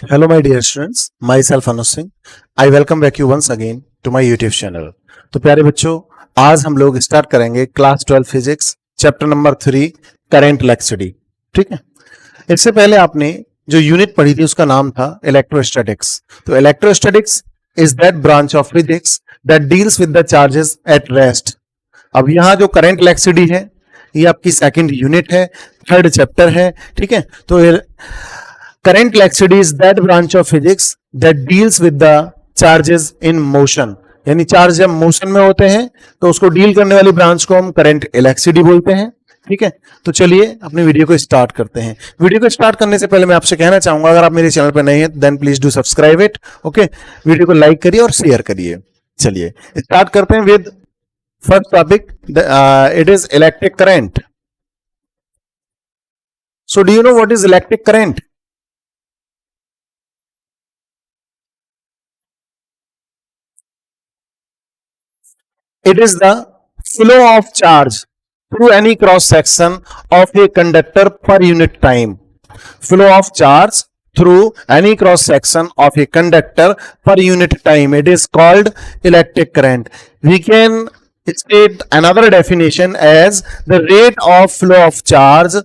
Hello, my dear students. Myself Anuj Singh. I welcome back you once again to my YouTube channel. तो प्यारे बच्चों, आज हम लोग स्टार्ट करेंगे class 12 physics chapter number 3 current electricity. ठीक है. इससे पहले आपने जो यूनिट पढ़ी थी उसका नाम था इलेक्ट्रोस्टैटिक्स. तो electrostatics is that branch of physics that deals with the charges at rest. अब यहाँ जो करंट इलेक्ट्रिसिटी है ये आपकी सेकंड यूनिट है, थर्ड चैप्टर है. ठीक है. तो current electricity is that branch of physics that deals with the charges in motion. यानी चार्ज जब मोशन में होते हैं तो उसको डील करने वाली ब्रांच को हम करंट इलेक्ट्रिसिटी बोलते हैं. ठीक है. तो चलिए अपनी वीडियो को स्टार्ट करते हैं. वीडियो को स्टार्ट करने से पहले मैं आपसे कहना चाहूंगा, अगर आप मेरे चैनल पर नए हैं then please do subscribe it. Okay. Video को लाइक करिए और शेयर करिए. चलिए स्टार्ट करते हैं with first topic. It is electric current. So do you know what is electric current? It is the flow of charge through any cross section of a conductor per unit time. Flow of charge through any cross section of a conductor per unit time. It is called electric current. We can state another definition as the rate of flow of charge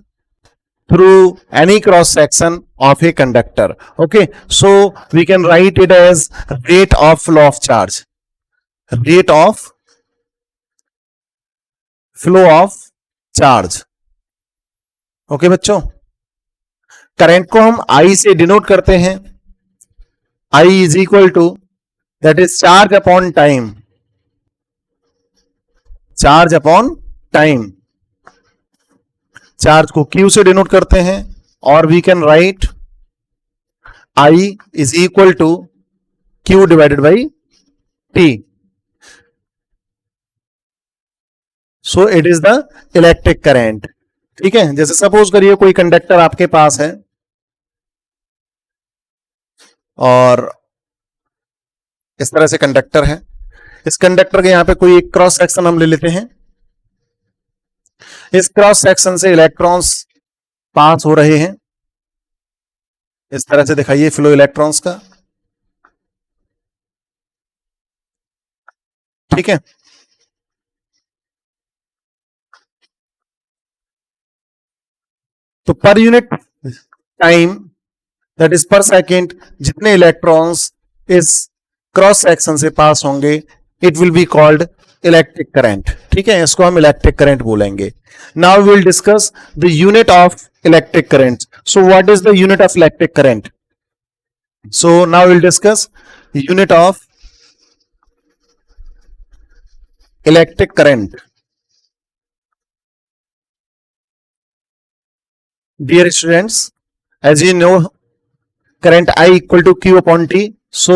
through any cross section of a conductor. Okay, so we can write it as rate of flow of charge. Rate of flow of charge. Okay बच्चों, current को हम I से denote करते हैं. I is equal to that is charge upon time. Charge upon time. Charge को Q से denote करते हैं और we can write I is equal to Q divided by T. So it is the electric current. ठीक है. जैसे suppose करिए कोई कंडक्टर आपके पास है और इस तरह से कंडक्टर है. इस कंडक्टर के यहां पे कोई एक क्रॉस सेक्शन हम ले लेते हैं. इस क्रॉस सेक्शन से इलेक्ट्रॉन्स पास हो रहे हैं. इस तरह से दिखाइए फ्लो इलेक्ट्रॉन्स का. ठीक है. तो per unit time that is per second जितने इलेक्ट्रॉन्स इस क्रॉस सेक्शन से पास होंगे it will be called electric current. ठीक है. इसको हम इलेक्ट्रिक करंट बोलेंगे. Now we will discuss the unit of electric current. So what is the unit of electric current? So now will discuss unit of electric current. Dear students, as you know, current I equal to Q upon T. So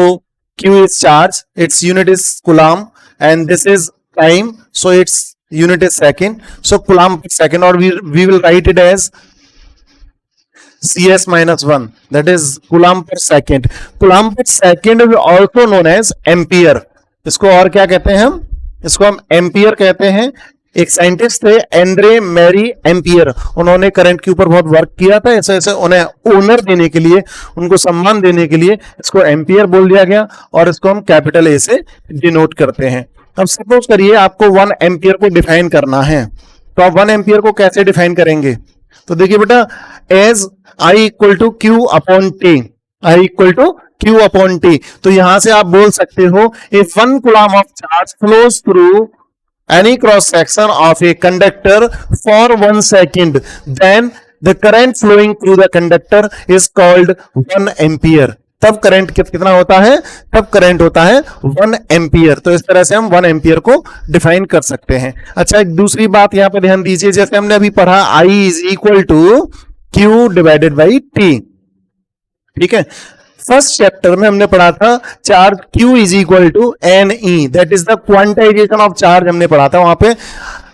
Q is charge, its unit is coulomb, and this is time, so its unit is second. So coulomb per second, or we will write it as CS minus 1. That is coulomb per second. Coulomb per second is also known as ampere. इसको और क्या कहते हैं हम? इसको हम ampere कहते हैं. एक साइंटिस्ट थे एंड्रे मैरी एम्पियर. उन्होंने करंट के ऊपर बहुत वर्क किया था. ऐसे ऐसे उन्हें ओनर देने के लिए, उनको सम्मान देने के लिए इसको एम्पियर बोल दिया गया और इसको हम कैपिटल ए से डिनोट करते हैं. अब सपोज करिए आपको 1 एम्पियर को डिफाइन करना है, तो आप 1 एम्पियर को कैसे डिफाइन करेंगे? तो देखिए बेटा, as I equal to Q upon T. I equal to Q upon T. तो यहां से आप बोल सकते हो if 1 coulomb of charge flows through any cross section of a conductor for 1 second, then the current flowing through the conductor is called 1 ampere. तब current कितना होता है? तब करंट होता है 1 एम्पियर. तो इस तरह से हम 1 एम्पियर को डिफाइन कर सकते हैं. अच्छा, एक दूसरी बात यहां पे ध्यान दीजिए. जैसे हमने अभी पढ़ा I is equal to Q divided by T. ठीक है. फर्स्ट चैप्टर में हमने पढ़ा था charge Q is equal to NE, that is the quantization of charge हमने पढ़ा था. वहां पे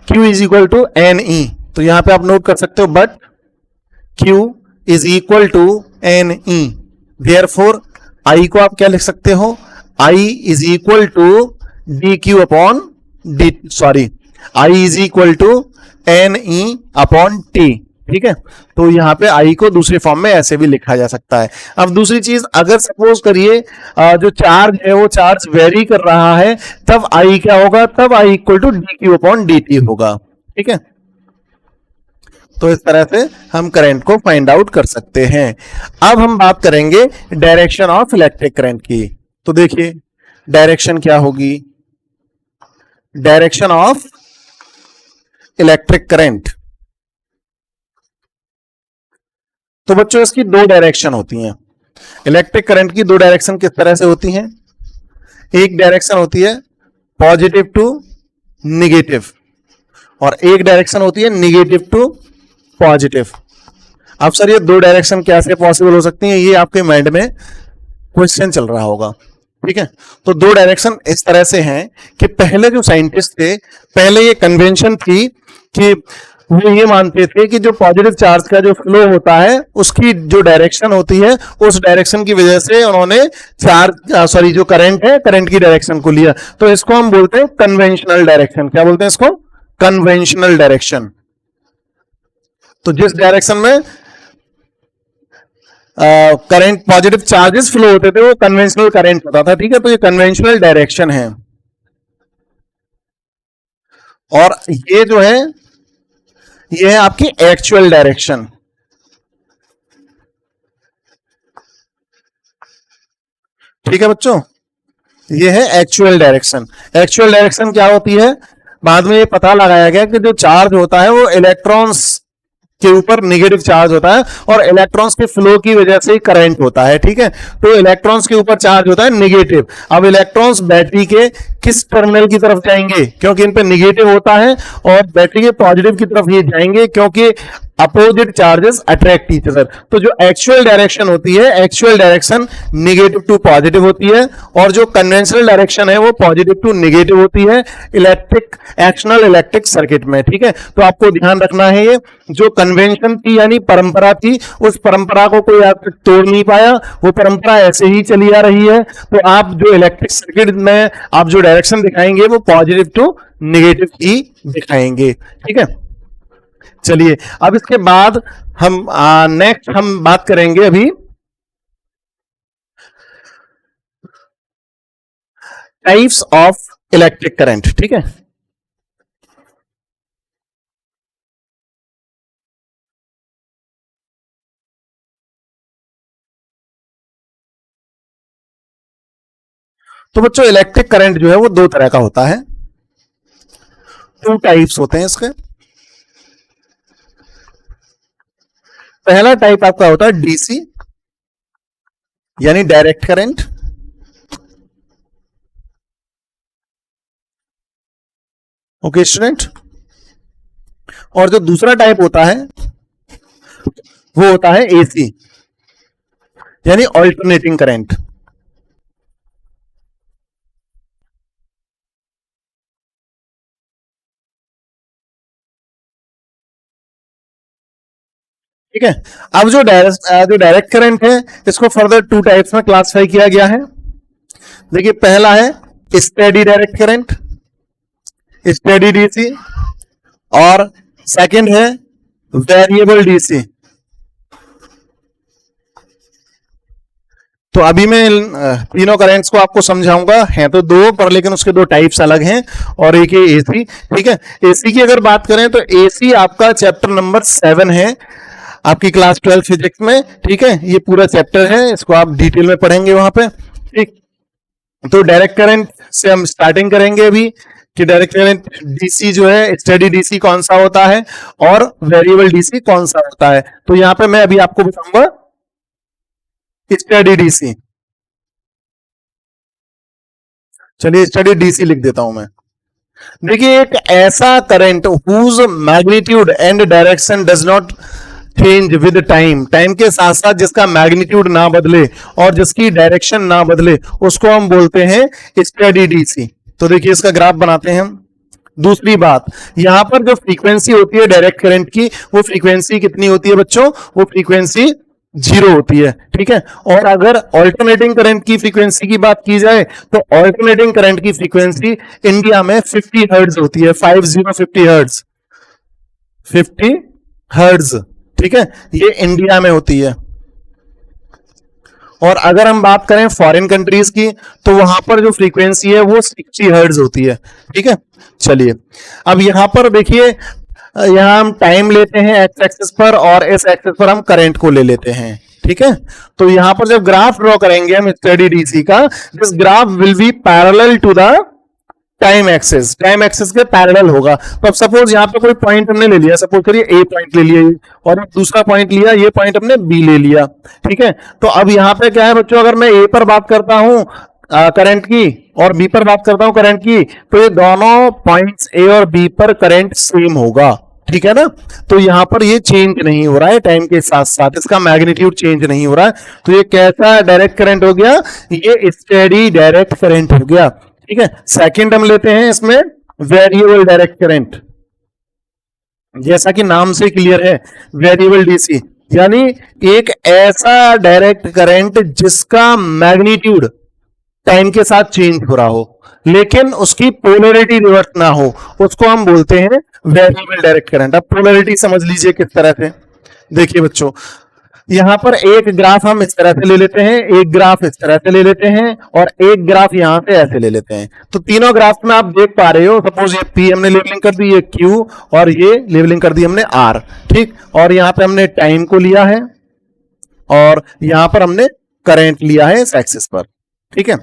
Q is equal to NE. तो यहां पे आप नोट कर सकते हो, but Q is equal to NE. Therefore I को आप क्या लिख सकते हो? I is equal to DQ upon D, sorry, I is equal to NE upon T. ठीक है, तो यहाँ पे आई को दूसरी फॉर्म में ऐसे भी लिखा जा सकता है। अब दूसरी चीज, अगर सपोज करिए जो चार्ज है वो चार्ज वेरी कर रहा है, तब आई क्या होगा, तब I equal to d q upon d t होगा। ठीक है, तो इस तरह से हम करंट को फाइंड आउट कर सकते हैं। अब हम बात करेंगे डायरेक्शन ऑफ इलेक्ट्रिक करंट की। तो देखिए डायरेक्शन क्या होगी, डायरेक्शन ऑफ इलेक्ट्रिक करंट। तो बच्चों इसकी दो डायरेक्शन होती हैं। इलेक्ट्रिक करंट की दो डायरेक्शन किस तरह से होती हैं, एक डायरेक्शन होती है पॉजिटिव टू निगेटिव और एक डायरेक्शन होती है निगेटिव टू पॉजिटिव। अब सर ये दो डायरेक्शन कैसे पॉसिबल हो सकती हैं, ये आपके माइंड में क्वेश्चन चल रहा होगा। ठीक है, तो दो डायरेक्शन इस तरह से हैं कि पहले जो साइंटिस्ट थे, पहले ये कन्वेंशन थी कि वो ये मानते थे कि जो पॉजिटिव चार्ज का जो फ्लो होता है उसकी जो डायरेक्शन होती है, उस डायरेक्शन की वजह से उन्होंने चार्ज जो करंट है, करंट की डायरेक्शन को लिया। तो इसको हम बोलते हैं कन्वेंशनल डायरेक्शन। क्या बोलते हैं इसको, कन्वेंशनल डायरेक्शन। तो जिस डायरेक्शन में करंट पॉजिटिव चार्जेस फ्लो होते थे वो कन्वेंशनल करंट होता था। ठीक है, तो ये कन्वेंशनल डायरेक्शन है। और ये जो है ये है आपकी एक्चुअल डायरेक्शन। ठीक है बच्चों, ये है एक्चुअल डायरेक्शन। एक्चुअल डायरेक्शन क्या होती है, बाद में ये पता लगाया गया कि जो चार्ज होता है वो इलेक्ट्रॉन्स के ऊपर नेगेटिव चार्ज होता है और इलेक्ट्रॉन्स के फ्लो की वजह से ही करंट होता है। ठीक है, तो इलेक्ट्रॉन्स के ऊपर चार्ज होता है नेगेटिव। अब इलेक्ट्रॉन्स बैटरी के किस टर्मिनल की तरफ जाएंगे, क्योंकि इन पे नेगेटिव होता है, और बैटरी के पॉजिटिव की तरफ ये जाएंगे क्योंकि opposite charges attract each other. तो जो एक्चुअल डायरेक्शन होती है, actual direction negative to positive होती है, और जो कन्वेंशनल डायरेक्शन है वो पॉजिटिव टू नेगेटिव होती है इलेक्ट्रिक एक्शनल इलेक्ट्रिक सर्किट में। ठीक है, तो आपको ध्यान रखना है ये जो कन्वेंशन थी यानी परंपरा थी, उस परंपरा को कोई आज तक तोड़ नहीं पाया, वो परंपरा ऐसे ही चली आ रही है। तो आप जो इलेक्ट्रिक सर्किट में आप जो डायरेक्शन दिखाएंगे वो पॉजिटिव टू नेगेटिव ही दिखाएंगे। ठीक है, चलिए अब इसके बाद हम नेक्स्ट हम बात करेंगे अभी टाइप्स ऑफ इलेक्ट्रिक करंट। ठीक है, तो बच्चों इलेक्ट्रिक करंट जो है वो दो तरह का होता है, टू टाइप्स होते हैं इसके। पहला टाइप आपका होता है डीसी यानी डायरेक्ट करंट, ओके स्टूडेंट। और जो दूसरा टाइप होता है वो होता है एसी यानी ऑल्टरनेटिंग करंट। ठीक है, अब जो डायरेक्ट करंट है इसको फर्दर टू टाइप्स में क्लासिफाई किया गया है। देखिए पहला है steady direct current, steady DC, और सेकंड है वेरिएबल डीसी। तो अभी मैं तीनों करंट्स को आपको समझाऊंगा, हैं तो दो पर लेकिन उसके दो टाइप्स अलग हैं, और एक है एसी। ठीक है, एसी की अगर बात करें तो एसी आपका चैप्टर नंबर 7 है आपकी क्लास 12 फिजिक्स में। ठीक है, ये पूरा चैप्टर है, इसको आप डिटेल में पढ़ेंगे वहां पे। ठीक, तो डायरेक्ट करंट से हम स्टार्टिंग करेंगे अभी कि डायरेक्ट करंट डीसी जो है स्टेडी डीसी कौन सा होता है और वेरिएबल डीसी कौन सा होता है। तो यहां पे मैं अभी आपको बताऊंगा स्टेडी डीसी। चलिए स्टेडी डीसी लिख देता हूं मैं। देखिए एक ऐसा current whose magnitude and direction does not change with time, time के साथ साथ जिसका मैग्नीट्यूड ना बदले और जिसकी डायरेक्शन ना बदले, उसको हम बोलते हैं स्टेडी डीसी। तो देखिए इसका ग्राफ बनाते हैं हम। दूसरी बात, यहां पर जो फ्रीक्वेंसी होती है डायरेक्ट करंट की, वो फ्रीक्वेंसी कितनी होती है बच्चों, वो फ्रीक्वेंसी 0 होती है। ठीक है, और अगर ऑल्टरनेटिंग करंट की फ्रीक्वेंसी की बात की जाए तो ऑल्टरनेटिंग करंट की फ्रीक्वेंसी इंडिया में 50 हर्ट्ज होती है, 50 हर्ट्ज, 50 हर्ट्ज। ठीक है, ये इंडिया में होती है। और अगर हम बात करें फॉरेन कंट्रीज की, तो वहां पर जो फ्रीक्वेंसी है वो 60 हर्ट्ज होती है। ठीक है, चलिए अब यहां पर देखिए, यहां हम टाइम लेते हैं एक्स एक्सिस पर, और इस एक्सिस पर हम करंट को ले लेते हैं। ठीक है, तो यहां पर जब ग्राफ ड्रॉ करेंगे हम स्टडी डीसी का, this graph will be parallel to the time axis के पैरेलल होगा। तो अब सपोज यहां पे कोई पॉइंट हमने ले लिया, सपोज करिए ए पॉइंट ले लिया, और दूसरा पॉइंट लिया, ये पॉइंट हमने बी ले लिया। ठीक है, तो अब यहां पे क्या है बच्चों, अगर मैं ए पर बात करता हूं करंट की, और बी पर बात करता हूं करंट की, तो ये दोनों पॉइंट्स ए और बी पर करंट सेम होगा। ठीक है ना, तो यहां पर ये चेंज नहीं हो रहा है टाइम के साथ साथ, इसका मैग्नीट्यूड चेंज नहीं हो रहा है। तो ये कैसा डायरेक्ट करंट हो गया, ये स्टेडी डायरेक्ट करंट हो गया। ठीक है, सेकंड हम लेते हैं इसमें वेरिएबल डायरेक्ट करंट, जैसा कि नाम से क्लियर है, वेरिएबल डीसी, यानी एक ऐसा डायरेक्ट करंट जिसका मैग्नीट्यूड टाइम के साथ चेंज हो रहा हो, लेकिन उसकी पोलैरिटी रिवर्स ना हो, उसको हम बोलते हैं वेरिएबल डायरेक्ट करंट। अब पोलैरिटी समझ लीजिए किस तरह से, देखिए बच्चों, यहां पर एक ग्राफ हम इस तरह से ले लेते हैं, एक ग्राफ इस तरह से ले लेते हैं, और एक ग्राफ यहां से ऐसे ले लेते हैं। तो तीनों ग्राफ में आप देख पा रहे हो, सपोज ये पी हमने लेबलिंग कर दी, ये क्यू, और ये लेबलिंग कर दी हमने आर। ठीक, और यहां पे हमने टाइम को लिया है, और यहां पर हमने करंट लिया है इस एक्सिस पर। ठीक है,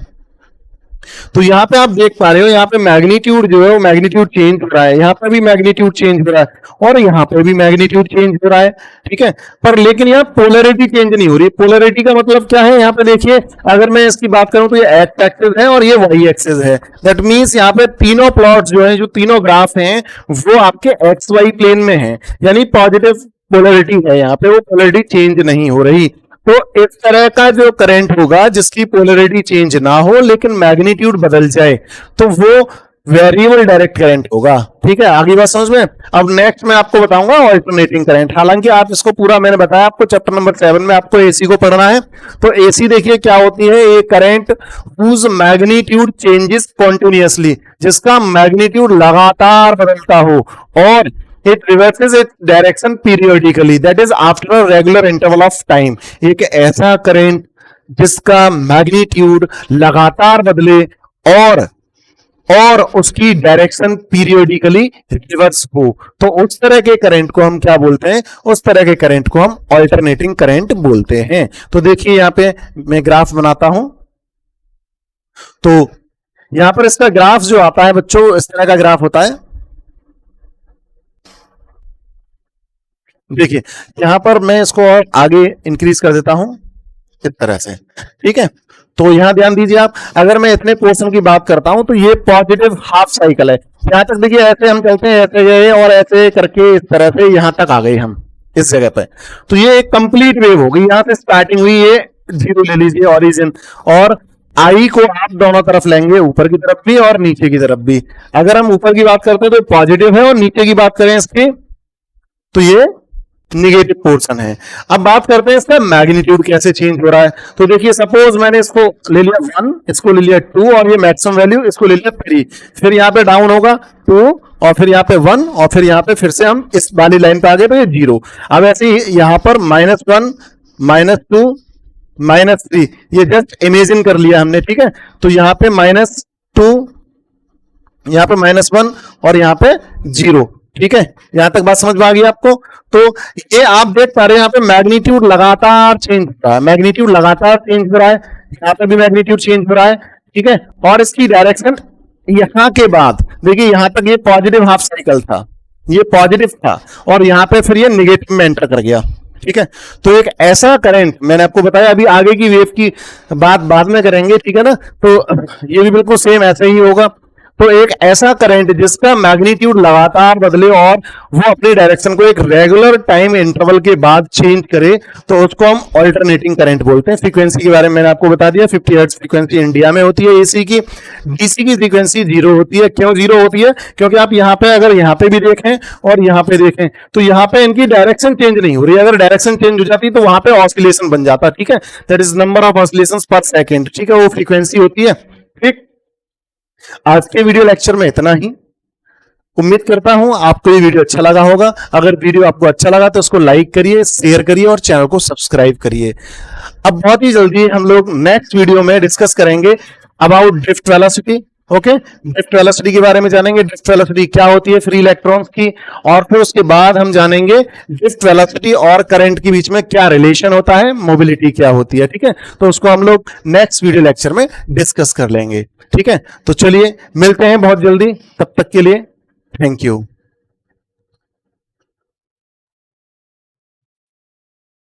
तो यहां पे आप देख पा रहे हो, यहां पे मैग्नीट्यूड जो है वो मैग्नीट्यूड चेंज हो रहा है, यहां पे भी मैग्नीट्यूड चेंज हो रहा है, और यहां पे भी मैग्नीट्यूड चेंज हो रहा है। ठीक है, पर लेकिन यहां पोलैरिटी चेंज नहीं हो रही। पोलैरिटी का मतलब क्या है, यहां पे देखिए, अगर मैं इसकी बात करूं तो ये एक्स एक्सिस है और ये वाई एक्सिस है। दैट मींस यहां पे तीनों प्लॉट्स जो है, जो तीनों ग्राफ हैं, वो आपके एक्स वाई प्लेन में है, यानी पॉजिटिव पोलैरिटी है, यहां पे वो पोलैरिटी चेंज नहीं हो रही। तो इस तरह का जो करंट होगा जिसकी पोलैरिटी चेंज ना हो लेकिन मैग्नीट्यूड बदल जाए, तो वो वेरिएबल डायरेक्ट करंट होगा। ठीक है, आगे बात समझ में। अब नेक्स्ट मैं आपको बताऊंगा अल्टरनेटिंग करंट। हालांकि आप इसको पूरा, मैंने बताया आपको चैप्टर नंबर 7 में आपको एसी को पढ़ना है। तो एसी देखिए क्या होती है, एक current whose magnitude changes continuously, जिसका मैग्नीट्यूड लगातार बदलता हो, और it reverses its direction periodically, that is after a regular interval of time। एक ऐसा करंट जिसका मैग्नीट्यूड लगातार बदले और उसकी डायरेक्शन पीरियोडिकली रिवर्स हो, तो उस तरह के करंट को हम क्या बोलते हैं, उस तरह के करंट को हम अल्टरनेटिंग करंट बोलते हैं। तो देखिए यहां पे मैं ग्राफ बनाता हूं, तो यहां पर इसका ग्राफ जो आता है बच्चों, इस तरह का ग्राफ होता है। देखिए यहां पर मैं इसको और आगे इंक्रीज कर देता हूं इस तरह से। ठीक है, तो यहां ध्यान दीजिए आप, अगर मैं इतने पोर्शन की बात करता हूं तो ये पॉजिटिव हाफ साइकिल है। यहां तक देखिए ऐसे हम चलते हैं, ऐसे गए और ऐसे करके इस तरह से यहां तक आ गए हम इस जगह पे। तो ये एक कंप्लीट वेव होगी, यहां से स्टार्टिंग हुई, ये जीरो ले लीजिए ओरिजिन, और आई को आप दोनों तरफ लेंगे, ऊपर की तरफ भी और नीचे की तरफ भी। अगर हम ऊपर की बात करते हैं तो पॉजिटिव है, और नीचे की बात करें इसकी तो ये निगेटिव पोर्शन है। अब बात करते हैं इसका मैग्नीट्यूड कैसे चेंज हो रहा है। तो देखिए सपोज मैंने इसको ले लिया 1, इसको ले लिया 2, और ये मैक्सिमम वैल्यू इसको ले लिया 3, फिर यहाँ पे डाउन होगा 2, और फिर यहाँ पे 1, और फिर यहाँ पे फिर से हम इस वाली लाइन पे आ गए तो ये 0। अब ऐसे ही यहाँ पर -1, -2, -3, ये जस्ट इमेजिन कर लिया हमने। ठीक है, तो यहाँ पे -2, यहाँ पे -1, और यहाँ पे 0। ठीक है, यहां तक बात समझ में आ गई आपको। तो ये आप देख पा रहे हैं, यहाँ पे मैग्नीट्यूड लगातार चेंज हो रहा है, मैग्नीट्यूड लगातार चेंज हो रहा है, यहाँ पे भी मैग्नीट्यूड चेंज हो रहा है। ठीक है, और इसकी डायरेक्शन यहां के बाद देखिए, यहां तक ये पॉजिटिव हाफ साइकिल था, ये पॉजिटिव था, और यहाँ पे फिर ये निगेटिव में एंटर कर गया। ठीक है, तो एक ऐसा करंट, मैंने आपको बताया, अभी आगे की वेव की बात बाद में करेंगे। ठीक है ना, तो ये भी बिल्कुल सेम ऐसे ही होगा। तो एक ऐसा करंट जिसका मैग्नीट्यूड लगातार बदले और वो अपनी डायरेक्शन को एक रेगुलर टाइम इंटरवल के बाद चेंज करे, तो उसको हम अल्टरनेटिंग करंट बोलते हैं। फ्रीक्वेंसी के बारे में मैंने आपको बता दिया, 50 हर्ट्ज फ्रीक्वेंसी इंडिया में होती है एसी की। डीसी की फ्रीक्वेंसी 0 होती है। क्यों 0 होती है? क्योंकि आप यहाँ पे, अगर यहाँ पे भी देखें और यहाँ पे देखें, तो यहाँ पे इनकी डायरेक्शन चेंज नहीं हो रही। अगर डायरेक्शन चेंज हो जाती तो वहां पे ऑसिलेशन बन जाता। ठीक है, that is number of oscillations पर सेकेंड। ठीक है, वो फ्रीक्वेंसी होती है। ठीक, आज के वीडियो लेक्चर में इतना ही। उम्मीद करता हूं आपको ये वीडियो अच्छा लगा होगा। अगर वीडियो आपको अच्छा लगा तो उसको लाइक करिए, शेयर करिए और चैनल को सब्सक्राइब करिए। अब बहुत ही जल्दी हम लोग नेक्स्ट वीडियो में डिस्कस करेंगे about drift velocity. Okay, drift velocity के बारे में जानेंगे, ड्रिफ्ट वेलोसिटी क्या होती है फ्री इलेक्ट्रॉन्स की, और फिर उसके बाद हम जानेंगे ड्रिफ्ट वेलोसिटी और करंट के बीच में क्या रिलेशन होता है, मोबिलिटी क्या होती है। ठीक है, तो उसको हम लोग नेक्स्ट वीडियो लेक्चर में डिस्कस कर लेंगे। ठीक है, तो चलिए मिलते हैं बहुत जल्दी, तब तक के लिए थैंक यू।